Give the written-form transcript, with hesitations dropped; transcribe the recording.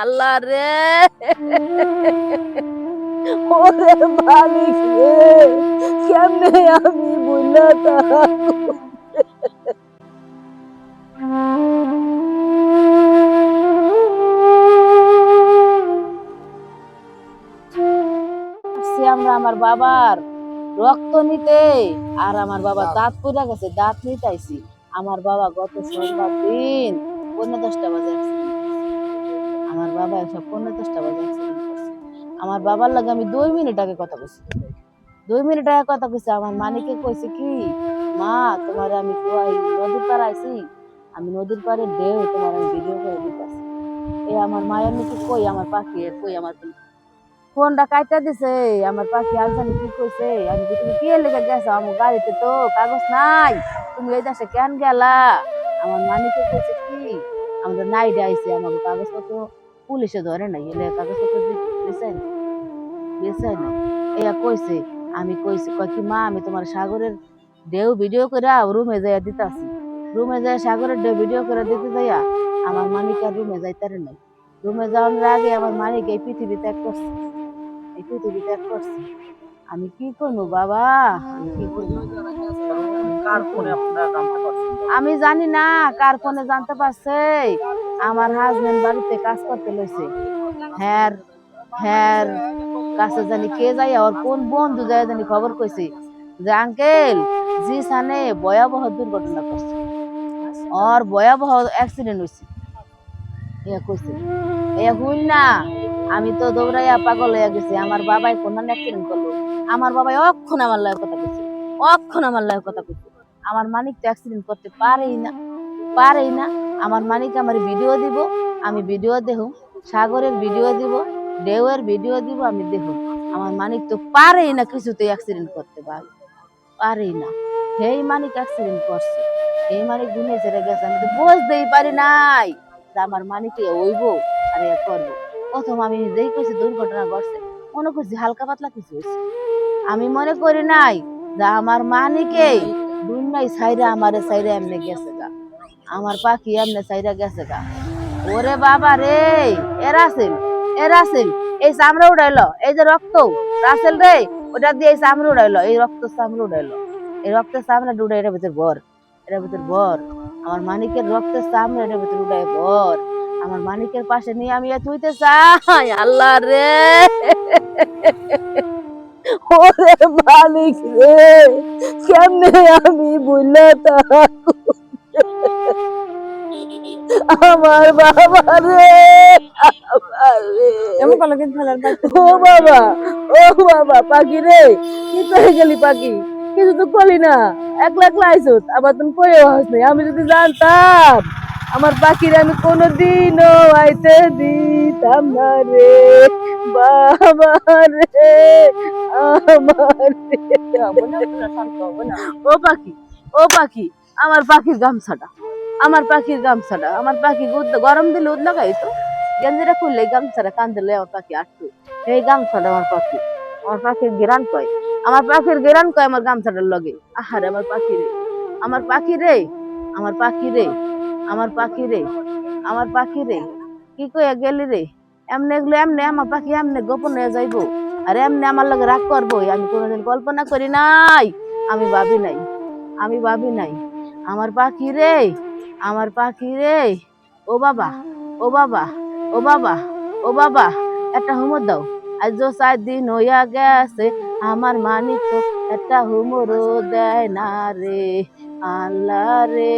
আল্লাহ রে ওরে মালিক রে কেমনে আমি বুঝলা আমরা আমার বাবার রক্ত নিতে আর আমার বাবা দাঁত পড়ে গেছে দাঁত নিতে আইছি আমার বাবা গত সোমবার দিন 10:30 বাজে আমার বাবা এসব 10:30 বাজে অ্যাক্সিডেন্ট করছে আমার বাবার লাগে আমি 2 মিনিট আগে কথা বলছি 2 মিনিট আগে কথা কইছে আমার মানিকে কইছে কি মা তোমার আমি নদীর পাড়ে আইছি আমি নদীর পাড়ে ঢেউ তোমার আমি ভিডিও করে দিতেছি আমার মায়ের নাকি কই আমার পাখি কই আমার ফোনটা কাইটা দিছে আমার পাখি আর জানি কি কইছে আমি তুমি কি লেগে গেছো আমার গাড়িতে তো কাগজ নাই তুমি এই দেশে কেন গেলা আমার মানিকে কইছে কি আমরা নাইডে আইছি আমাকে কাগজপত্র পুলিশে ধরে নাই এলে কাগজপত্র বেচাই নাই কইছে আমি কইছি কয় কি মা আমি তোমার সাগরের ঢেউ ভিডিও করে রুমে যাইয়া দিতাছি রুমে যাই সাগরের ঢেউ ভিডিও করে দিতে যাইয়া আমার মানিক আর রুমে যাইতারে নাই রুমে যাওয়ার আগে আমার মানিক এই পৃথিবী ত্যাগ করছে আমি কি করবো বাবা আমি কি করবো আমি জানি না কার ফোনে জানতে পারছে আমার হাজবেন্ড বাড়িতে কাজ করতে লইছে হ্যার হ্যার কাছে জানি কে যাই ওর কোন বন্ধু যায় জানি খবর কইছে যে আঙ্কেল জি সানে ভয়াবহ দুর্ঘটনা করছে ওর ভয়াবহ অ্যাক্সিডেন্ট হয়েছে কইছে হুই না আমি তো দৌড়াইয়া পাগল হয়ে গেছি আমার বাবাই কোন অ্যাক্সিডেন্ট করলো আমার বাবাই অক্ষণ আমার লাগে কথা কইছে আমার মানিক তো অ্যাক্সিডেন্ট করতে পারেই না আমার মানিক আমার ভিডিও দিব আমি ভিডিও দেব সাগরের ভিডিও দিব ঢেউয়ের ভিডিও দিব আমি দেখব আমার মানিক তো পারেই না কিছুতে অ্যাক্সিডেন্ট করতে পারেই না সেই মানিক অ্যাক্সিডেন্ট করছে এই মানিক দুনিয়া ছেড়ে গেছে আমি তো বুঝতেই পারি নাই যে আমার মানিকে হইব আর করবো প্রথম আমি নিজেই কইছি দুর্ঘটনা ঘটছে মনে করছি হালকা পাতলা কিছু হয়েছে আমি মনে করি নাই যে আমার মানিকে দুনিয়ায় সাইরা আমারে সাইরা এমনি গেছে গা আমার পাখি এমনি সাইরা গেছে গা ওরে বাবা রে রাসেল এই চামড়া উড়াইলো এই যে রক্ত রাসেল রে ওটা দিয়ে এই চামড়া উড়াইলো এই রক্ত চামড়া উড়াইলো এই রক্তের চামড়া উড়াই এটার ভিতর বর আমার মানিকের রক্তের চামড়া এটার ভিতর উড়াই বর আমার মানিকের পাশে নিয়ে আমি তুইতে চাই আল্লাহ রে ওরে মালিক রে কেমনে আমি বুঝলা আমার বাবা রে ও বাবা পাখি রে কি করে গেলি পাখি কিছু তো করলি না একলা আইসো আবার তুমি কয়ে হাস নাই আমি যদি জানতাম আমার পাখিরে আমি কোনোদিনও আইতে দিতাম না রে বাবা রে আমার ও পাখি আমার পাখির গামছাটা আমার পাখি গরম দিলে উদ লাগাই তো গেঞ্জিটা খুললে গামছাটা কান দিলে আমার পাখি আটটু এই গামছাটা আমার পাখির গেরান কয় আমার গামছাটার লগে আহারে আমার পাখি রে কি কইয়া গেলি রে এমনি আমার পাখি এমনি গোপন হয়ে যাইবো আর এমনি আমার লগে রাগ করবো আমি কোনোদিন কল্পনা করি নাই আমি ভাবি নাই আমার পাখি রে ও বাবা একটা হুমর দাও আজ 4 দিন হইয়া গেছে আমার মানিক তো একটা হুমরও দেয় না রে আল্লাহ রে